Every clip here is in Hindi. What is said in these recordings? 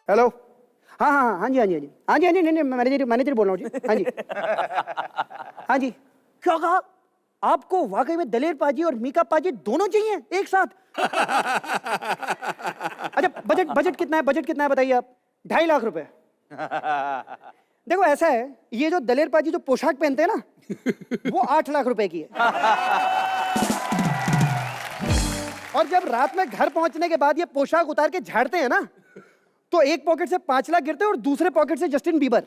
हेलो। हाँ हाँ हाँ जी हाँ जी हाँ जी हाँ जी हाँ जी, नहीं मैनेजर मैनेजर बोल रहा हूँ जी। हाँ जी हाँ जी। क्या कहा? आपको वाकई में दलेर पाजी और मीका पाजी दोनों चाहिए एक साथ? अच्छा, बजट बजट कितना है? बजट कितना है बताइए आप। 2.5 लाख रुपए। देखो ऐसा है, ये जो दलेर पाजी जो पोशाक पहनते हैं ना, वो 8 लाख रुपए की है। और जब रात में घर पहुंचने के बाद ये पोशाक उतार के झाड़ते हैं ना, तो एक पॉकेट से 5 लाख गिरते हैं और दूसरे पॉकेट से जस्टिन बीबर।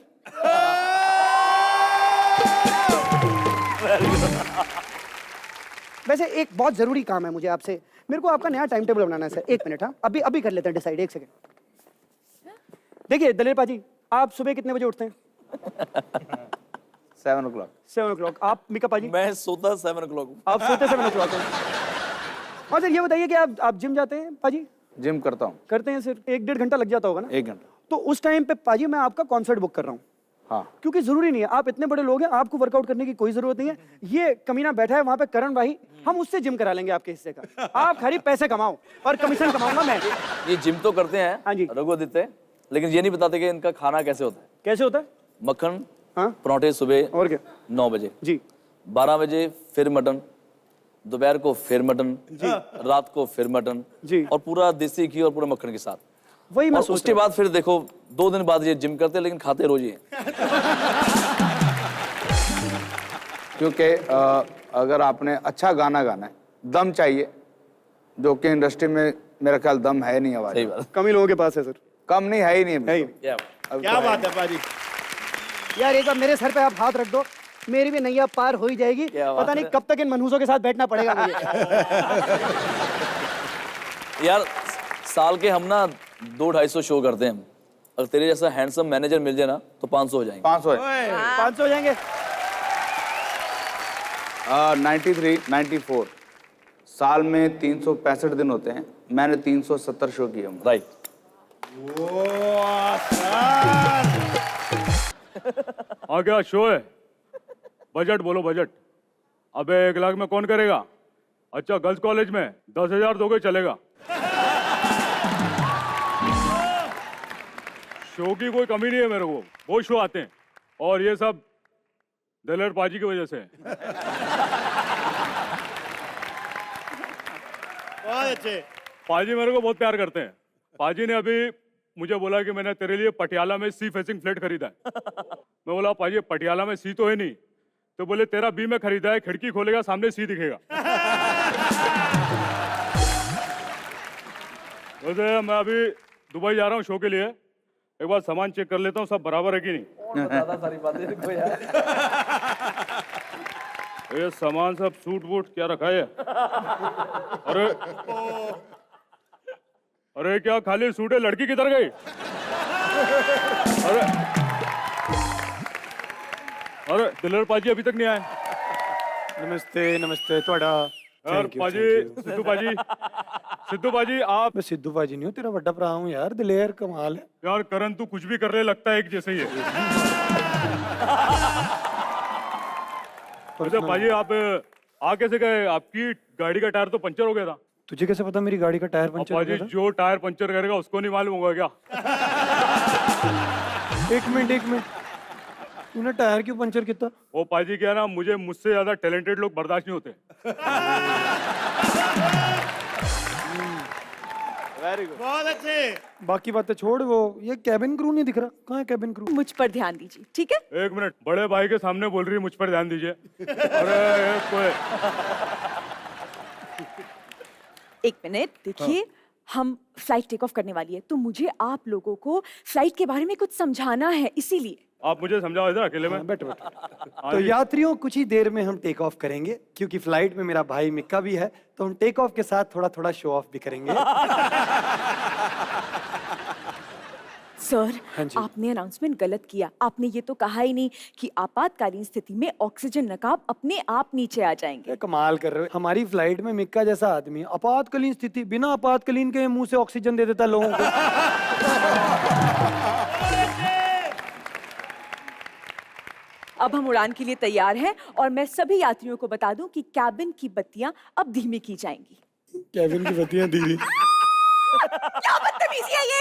वैसे एक बहुत जरूरी काम है मुझे आपसे, मेरे को आपका नया टाइम टेबल बनाना है सर। 1 मिनट। हाँ, अभी अभी कर लेते हैं डिसाइड। 1 सेकंड। देखिए दलेर पाजी, आप सुबह कितने बजे उठते हैं? 7 o'clock। 7 o'clock। आप मीका पाजी? मैं सोता 7 o'clock। आप सोते 7 o'clock हैं। और सर ये बताइए कि आप जिम जाते हैं पाजी? जिम करता हूँ। करते हैं सर। 1-1.5 घंटा लग जाता होगा ना? 1 घंटा। तो उस टाइम पे पाजी मैं आपका कॉन्सर्ट बुक कर रहा हूँ। हाँ। क्योंकि जरूरी नहीं है, आप इतने बड़े लोग हैं, आपको वर्कआउट करने की कोई जरूरत नहीं है। ये कमीना बैठा है वहां पे करण भाई, हम उससे जिम करा लेंगे आपके हिस्से का। आप खाली पैसे कमाओ और कमीशन कमाऊंगा मैं। ये जिम तो करते हैं हाँ जी। रघुआदित्य, लेकिन ये नहीं बताते कि इनका खाना कैसे होता है। कैसे होता है? मक्खन, हाँ, पराठे सुबह और क्या 9 बजे, जी, 12 बजे फिर मटन, दोपहर को फिर मटन, रात को फिर मटन जी। और पूरा देसी घी और पूरा मक्खन के साथ। वही मैं और सोच उसके रहा बाद फिर देखो 2 दिन बाद ये जिम करते हैं, लेकिन खाते रोज ही हैं। क्योंकि अगर आपने अच्छा गाना गाना है, दम चाहिए, जो कि इंडस्ट्री में मेरा ख्याल दम है नहीं हमारे। सही बात। हूं। कम ही लोगों के पास है सर। कम नहीं है ही नहीं है अभी ही तो। नहीं। अभी क्या तो बात है पाजी। यार एक बार मेरे सर पे आप हाथ रख दो, मेरी भी नैया पार हो ही जाएगी। क्या बात पता नहीं है। कब तक इन मनहूसों के साथ बैठना पड़ेगा मुझे। यार साल के हम ना 200-250 शो करते हैं। अगर तेरे जैसा हैंडसम मैनेजर मिल जाए ना तो 500 हो जाएंगे। 500 है। 500 हो जाएंगे। 93, 94 साल में 365 दिन होते हैं, मैंने 370 शो किए होंगे। राइट। हाँ क्या शो है? बजट बोलो बजट। अबे 1 लाख में कौन करेगा? अच्छा गर्ल्स कॉलेज में 10,000 दोगे चलेगा। शो की कोई कमी नहीं है मेरे को, बहुत शो आते हैं और ये सब दलेर पाजी की वजह से है। बहुत अच्छे। पाजी मेरे को बहुत प्यार करते हैं। पाजी ने अभी मुझे बोला कि मैंने तेरे लिए पटियाला में सी फेसिंग फ्लैट खरीदा है। मैं बोला पाजी पटियाला में सी तो है नहीं, तो बोले तेरा बी में खरीदा है, खिड़की खोलेगा सामने सी दिखेगा। वैसे मैं अभी दुबई जा रहा हूँ शो के लिए, एक बार सामान चेक कर लेता हूँ सब बराबर है कि नहीं। सारी बातें देखो यार। ये सामान सब सूट वूट क्या रखा है? अरे अरे क्या खाली सूट है? लड़की किधर गई? अरे अरे दिलेर पाजी अभी तक नहीं आए। नमस्ते नमस्ते थोड़ा। यार पाजी, सिद्धू पाजी आप। मैं सिद्धू पाजी नहीं हूँ, तेरा बड़ा भरा हूँ यार। दिलेर कमाल है यार करण तू कुछ भी करने लगता है एक जैसे ही है। अच्छा पाजी आप आ कैसे गए? आपकी गाड़ी का टायर तो पंचर हो गया था। तुझे कैसे पता मेरी गाड़ी का टायर अब पंचर हो पाजी गया जो टायर पंचर करेगा उसको नहीं मालूम होगा क्या? था? एक मिनट तूने टायर क्यों पंचर किया? वो पाजी क्या ना, मुझे मुझसे ज्यादा टैलेंटेड लोग बर्दाश्त नहीं होते। वेरी गुड, बहुत अच्छे। बाकी बातें छोड़, वो ये कैबिन क्रू नहीं दिख रहा, कहाँ है कैबिन क्रू? मुझ पर ध्यान दीजिए, ठीक है? 1 मिनट, बड़े भाई के सामने बोल रही है मुझ पर ध्यान दीजिए। अरे ये कोई 1 मिनट देखिए, हम फ्लाइट टेक ऑफ करने वाली है, तो मुझे आप लोगों को फ्लाइट के बारे में कुछ समझाना है, इसीलिए। आप मुझे समझाओ इधर अकेले में। बैठो। तो यात्रियों कुछ ही देर में हम टेक ऑफ करेंगे, क्योंकि फ्लाइट में मेरा भाई मिक्का भी है, तो हम टेक ऑफ के साथ थोड़ा थोड़ा शो ऑफ भी करेंगे। सर, हाँ जी। आपने अनाउंसमेंट गलत किया। आपने ये तो कहा ही नहीं कि आपातकालीन स्थिति में ऑक्सीजन नकाब अपने आप नीचे आ जाएंगे। क्या कमाल कर रहे हो, हमारी फ्लाइट में मिक्का जैसा आदमी आपातकालीन स्थिति बिना आपातकालीन के मुंह से ऑक्सीजन दे देता लोगों को। अब हम उड़ान के लिए तैयार हैं और मैं सभी यात्रियों को बता दूं कि कैबिन की बत्तियां अब धीमी की जाएंगी। कैबिन की बत्तियां धीमी? क्या बदतमीजी है ये?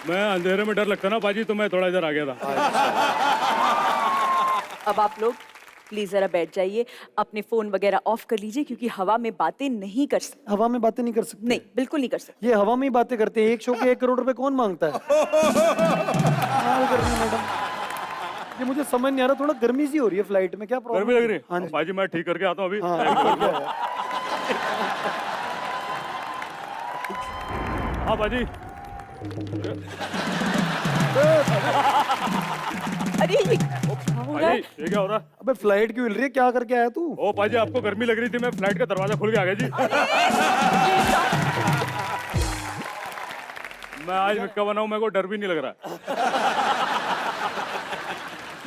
मैं अंधेरे में डर लगता ना पाजी, तो मैं थोड़ा इधर आ गया था। अब आप लोग प्लीज जरा बैठ जाइए, अपने फोन वगैरह ऑफ कर लीजिए, क्योंकि हवा में बातें नहीं कर सकते। हवा में बातें नहीं कर सकते? नहीं, बिल्कुल नहीं कर सकते। ये हवा में ही बातें करते हैं। एक शो के 1 करोड़ रुपए कौन मांगता है? कमाल कर रही है मैडम। ये मुझे समझ नहीं आ रहा, थोड़ा गर्मी सी हो रही है फ्लाइट में, क्या प्रॉब्लम? गर्मी लग रही हाँ है जी। पाजी, मैं ठीक करके आता हूँ अभी। हाँ, हाँ पाजी। अरे ये क्या हो रहा पाजी है? ये क्या हो रहा है? अबे फ्लाइट क्यों हिल रही है? क्या करके आया तू? ओ पाजी, आपको गर्मी लग रही थी, मैं फ्लाइट का दरवाजा खोल के आ गया जी। मैं आज मिक्का बना हूं, मेरे को डर भी नहीं लग रहा।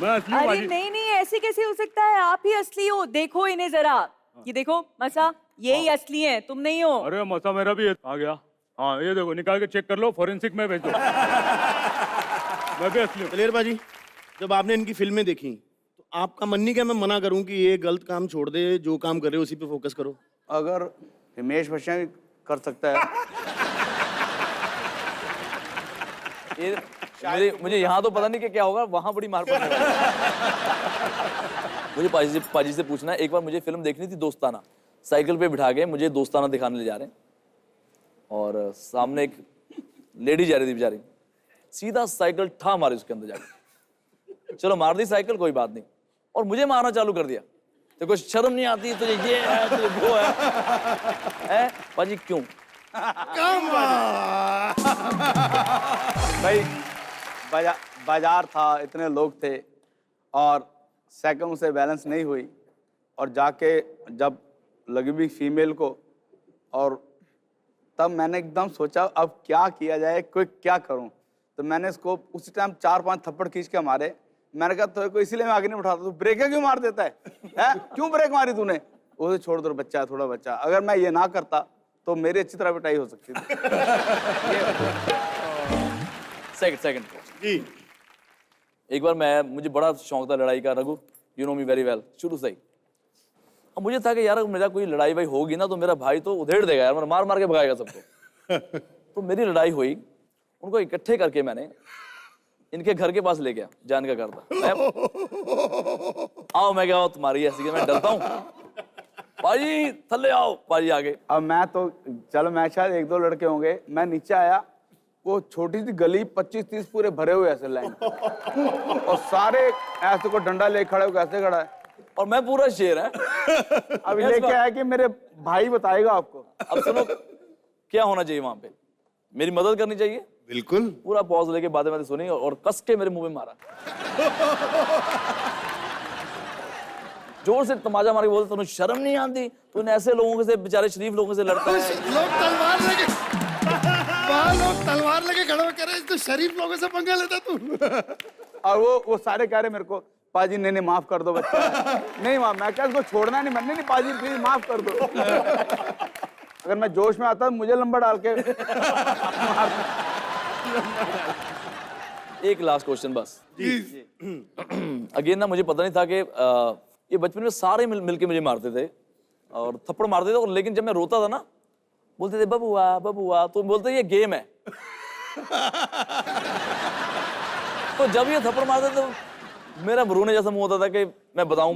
मैं असली हूं अरे पाजी। नहीं नहीं, ऐसे कैसे हो सकता है? आप ही असली हो, देखो इन्हें जरा। ये देखो मसा, ये ही असली है, तुम नहीं हो। अरे मसा मेरा भी आ गया। हाँ ये देखो, निकाल के चेक कर लो, फॉरेंसिक में भेजो। मैं भी असली हूँ। दलेर बाजी, जब आपने इनकी फिल्में देखी तो आपका मन नहीं क्या मैं मना करूं कि ये गलत काम छोड़ दे, जो काम कर रहे हो उसी पे फोकस करो? अगर हिमेश बच्चन कर सकता है ये मुझे यहाँ तो पता नहीं कि क्या होगा, वहां बड़ी मार पड़ने वाली है। मुझे पाजी से पूछना है, एक बार मुझे फिल्म देखनी थी दोस्ताना, साइकिल पे बिठा के मुझे दोस्ताना दिखाने ले जा रहे हैं, और सामने एक लेडी जा रही थी बेचारी, सीधा साइकिल ठा मारी उसके अंदर जाके। चलो मार दी साइकिल, कोई बात नहीं, और मुझे मारना चालू कर दिया। तो कुछ शर्म नहीं आती तुझे, ये है तुझे वो है पाजी क्यों? भाई बाजार था, इतने लोग थे, और सेकंड से बैलेंस नहीं हुई, और जाके जब लगी भी फीमेल को, और तब मैंने एकदम सोचा अब क्या किया जाए, कोई क्या करूं। तो मैंने इसको उसी टाइम 4-5 थप्पड़ खींच के मारे। मैंने कहा तो इसीलिए मैं आगे नहीं उठाता, तू ब्रेक क्यों मार देता है? क्यों ब्रेक मारी तूने? उसे छोड़ दो, बच्चा है, थोड़ा बच्चा। अगर मैं ये ना करता तो मेरी अच्छी तरह पिटाई हो सकती थी। सेकंड जी। एक बार मुझे बड़ा शौक था लड़ाई का, Raghu you know me very well, शुरू से ही। अब मुझे था कि यार मेरा कोई लड़ाई भाई होगी ना तो मेरा भाई तो उधेड़ देगा यार, मार मार के भगाएगा सबको। तो मेरी लड़ाई हुई, उनको इकट्ठे करके मैंने इनके घर के पास ले गया, जान का घर था। आओ, मैं क्या तुम्हारी ऐसी, मैं डरता हूँ, पाजी थल्ले आओ, पाजी आगे। अब मैं तो चलो, मैं शायद 1-2 लड़के होंगे, मैं नीचे आया, वो छोटी सी गली 25-30 पूरे भरे हुए ऐसे लाइन, और सारे ऐसे को डंडा ले खड़े हो, कैसे खड़ा है, और मैं पूरा शेर है। अब ये क्या है कि मेरे भाई बताएगा आपको। अब सुनो क्या होना चाहिए वहां पे, मेरी मदद करनी चाहिए। बिल्कुल। पूरा पॉज लेके बातें मैंने सुनी और कस के मेरे मुंह में मारा, जोर से तमाचा मार के बोलते, तुम्हें शर्म नहीं आती, तूने ऐसे लोगों से, बेचारे शरीफ लोगों से लड़ता है। लोग तलवार लेके लोग तलवार लेके खड़े होकर रहे, तो शरीफ लोगों से पंगा लेता तू। और वो सारे कह रहे मेरे को, पाजी नहीं माफ कर दो बच्चा नहीं माफ। मैं क्या इसको छोड़ना नहीं, नहीं पाजी प्लीज माफ कर दो। अगर मैं जोश में आता मुझे लंबा डाल के एक लास्ट क्वेश्चन बस। अगेन ना, मुझे पता नहीं था कि ये बचपन में सारे मिलके मुझे मारते थे और थप्पड़ मारते थे, और लेकिन जब मैं रोता था ना, बोलते थे बबुआ बबुआ, तो बोलते ये गेम है। तो जब ये थप्पड़ मारते थे तो मेरा रोने जैसा मुंह होता था कि मैं बताऊं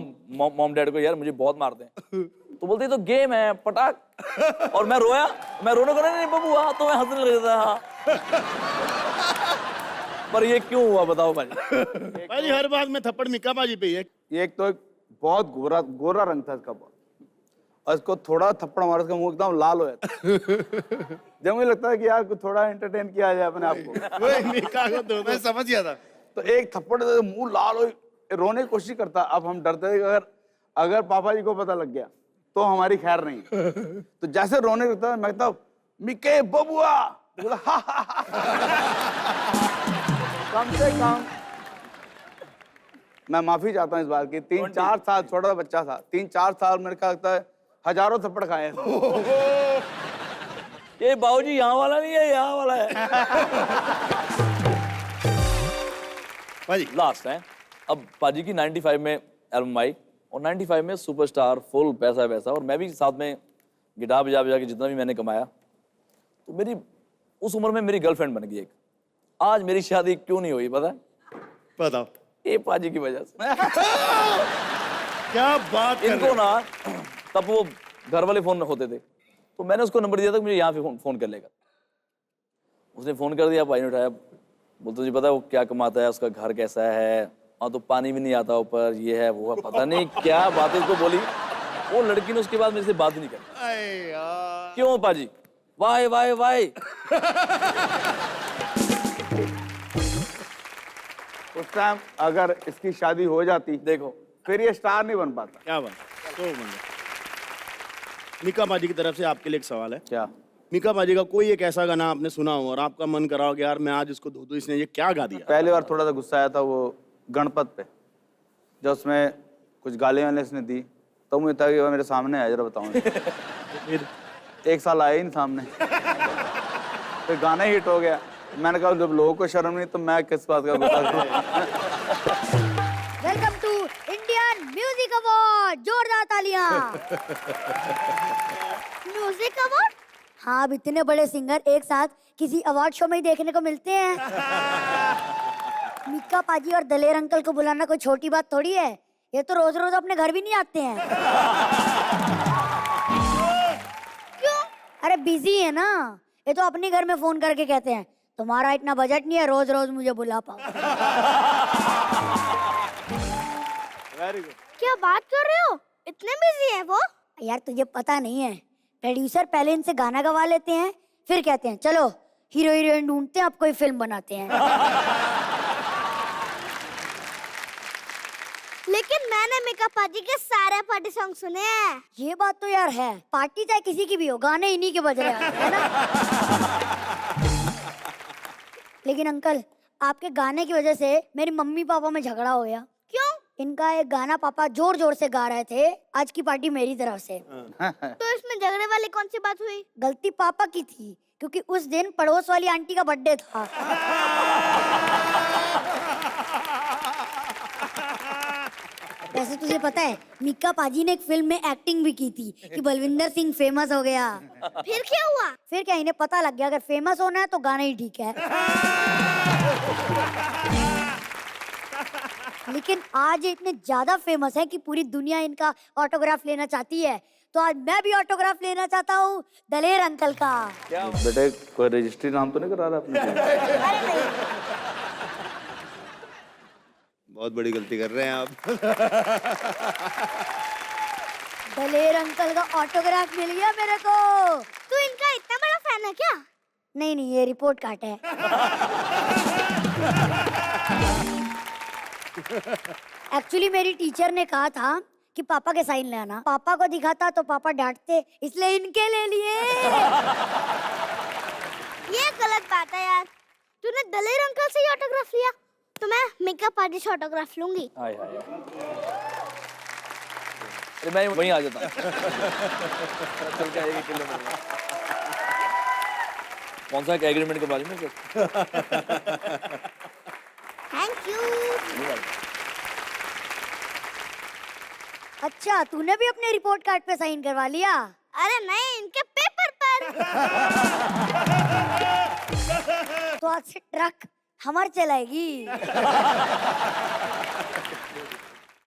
मॉम डैड को, यार मुझे बहुत मारते हैं। तो बोलते ये तो गेम है, पटाख। और मैं रोया, मैं रोने को नहीं बबुआ, तो मैं हंसने लग जाता। हाँ। पर ये क्यों हुआ बताओ भाई? भाई हर बात में थप्पड़ मिक्का बाजी पे ही है। ये एक तो बहुत गोरा रंग था इसका, बहुत, और इसको थोड़ा थप्पड़ मारा, इसका मुंह एकदम लाल हो जाता। जब मुझे लगता है कि यार कुछ थोड़ा एंटरटेन किया जाए अपने आप को, मैं समझ गया था। तो एक थप्पड़ दे, मुंह लाल हो, रोने की कोशिश करता। अब हम डरते थे कि अगर पापा जी को पता लग गया तो हमारी खैर नहीं। तो जैसे रोने लगता मैं कहता मिके बबुआ, बोला कम से कम मैं माफी चाहता हूँ इस बार की। 3-4 साल, छोटा बच्चा था, 3-4 साल मेरे ख्याल लगता है हजारों थप्पड़ खाए। ये बाबूजी यहाँ वाला नहीं है, यहाँ वाला है। लास्ट है अब पाजी की 95 में एल्बम आई, और 95 में सुपरस्टार, फुल पैसा वैसा, और मैं भी साथ में गिटार बजा बजा के जितना भी मैंने कमाया तो मेरी उस उम्र में मेरी गर्लफ्रेंड बन गई एक। आज मेरी शादी क्यों नहीं हुई पता है? बताओ। ये पाजी की वजह से। क्या बात कर रहे इनको हो? ना तब वो घर वाले फोन होते थे, तो मैंने उसको नंबर दिया था कि मुझे यहाँ पे फोन कर लेगा। उसने फोन कर दिया, भाई ने उठाया, बोलते तुझे पता है वो क्या कमाता है, उसका घर कैसा है, वहाँ तो पानी भी नहीं आता ऊपर, ये है वो है, पता नहीं क्या बातें उसको बोली। वो लड़की ने उसके बाद मेरे से बात ही नहीं करी। अरे यार। क्यों पाजी? Why why why. उस टाइम अगर इसकी शादी हो जाती देखो फिर ये स्टार नहीं बन पाता। क्या बात। तो मीका पाजी की तरफ से आपके लिए एक सवाल है। क्या? मीका पाजी का कोई एक ऐसा गाना आपने सुना हो और आपका मन करा हो कि यार मैं आज इसको धो दूं, इसने ये क्या गा दिया? पहली बार थोड़ा सा गुस्सा आया था वो गणपत पे, जब उसमें कुछ गाली वाले इसने दी, तो मुझे था कि वो मेरे सामने है, जरा बताऊँ। फिर एक साल आया ही नहीं सामने, फिर गाना हिट हो गया। मैंने कहा जब लोगों को शर्म नहीं तो मैं किस बात का गुस्सा करूं? Welcome to Indian music award, जोरदार तालियां। Music award? हाँ, अब इतने बड़े सिंगर एक साथ किसी अवार्ड शो में ही देखने को मिलते हैं। मीका पाजी और दलेर अंकल को बुलाना कोई छोटी बात थोड़ी है। ये तो रोज रोज अपने घर भी नहीं आते हैं। क्यों? अरे बिजी है ना, ये तो अपने घर में फोन करके कहते हैं तुम्हारा इतना बजट नहीं है रोज रोज मुझे बुला पाओ। Very good. क्या बात कर रहे हो? इतने बिजी है वो? यार तुझे पता नहीं है, प्रोड्यूसर पहले इनसे गाना गवा लेते हैं, फिर कहते हैं चलो हीरो हीरोइन ढूंढते हैं, अब कोई फिल्म बनाते हैं। लेकिन मैंने मीका पाजी के सारे पार्टी सॉन्ग सुने हैं। ये बात तो यार है, पार्टी चाहे किसी की भी हो, गाने इन्हीं के बज रहे हैं, है ना? लेकिन अंकल, आपके गाने की वजह से मेरी मम्मी पापा में झगड़ा हो गया। क्यों? इनका एक गाना पापा जोर जोर से गा रहे थे, आज की पार्टी मेरी तरफ से। तो इसमें झगड़े वाली कौन सी बात हुई? गलती पापा की थी, क्योंकि उस दिन पड़ोस वाली आंटी का बर्थडे था। वैसे तुझे पता है, मीका पाजी ने एक फिल्म में एक्टिंग भी की थी कि बलविंदर सिंह फेमस हो गया। फिर क्या हुआ? फिर क्या, इन्हें पता लग गया अगर फेमस होना है तो गाना ही ठीक है। लेकिन आज ये इतने ज्यादा फेमस है कि पूरी दुनिया इनका ऑटोग्राफ लेना चाहती है। तो आज मैं भी ऑटोग्राफ लेना चाहता हूँ दलेर अंकल का। बेटे कोई रजिस्ट्री नाम तो नहीं करा रहा अपने? अरे नहीं। बहुत बड़ी गलती कर रहे हैं आप। दलेर अंकल का ऑटोग्राफ मिल गया मेरे को। तू इनका इतना बड़ा फैन है क्या? नहीं नहीं, ये रिपोर्ट कार्ड है। एक्चुअली मेरी टीचर ने कहा था कि पापा के साइन ले आना। पापा को दिखाता तो पापा डांटते, इसलिए इनके ले लिए। ये गलत बात है यार। तूने दलेर अंकल से ही ऑटोग्राफ लिया, तो मैं मीका पाजी से ऑटोग्राफ लूंगी। हाय हाय। अरे मैं वहीं आ जाता हूँ। चल के आएगी किलोमीटर। कौन सा एग्रीमेंट के बारे में? Thank you. अच्छा, तूने भी अपने रिपोर्ट कार्ड पे साइन करवा लिया? अरे नहीं, इनके पेपर पर। तो आज से ट्रक हमारी चलाएगी।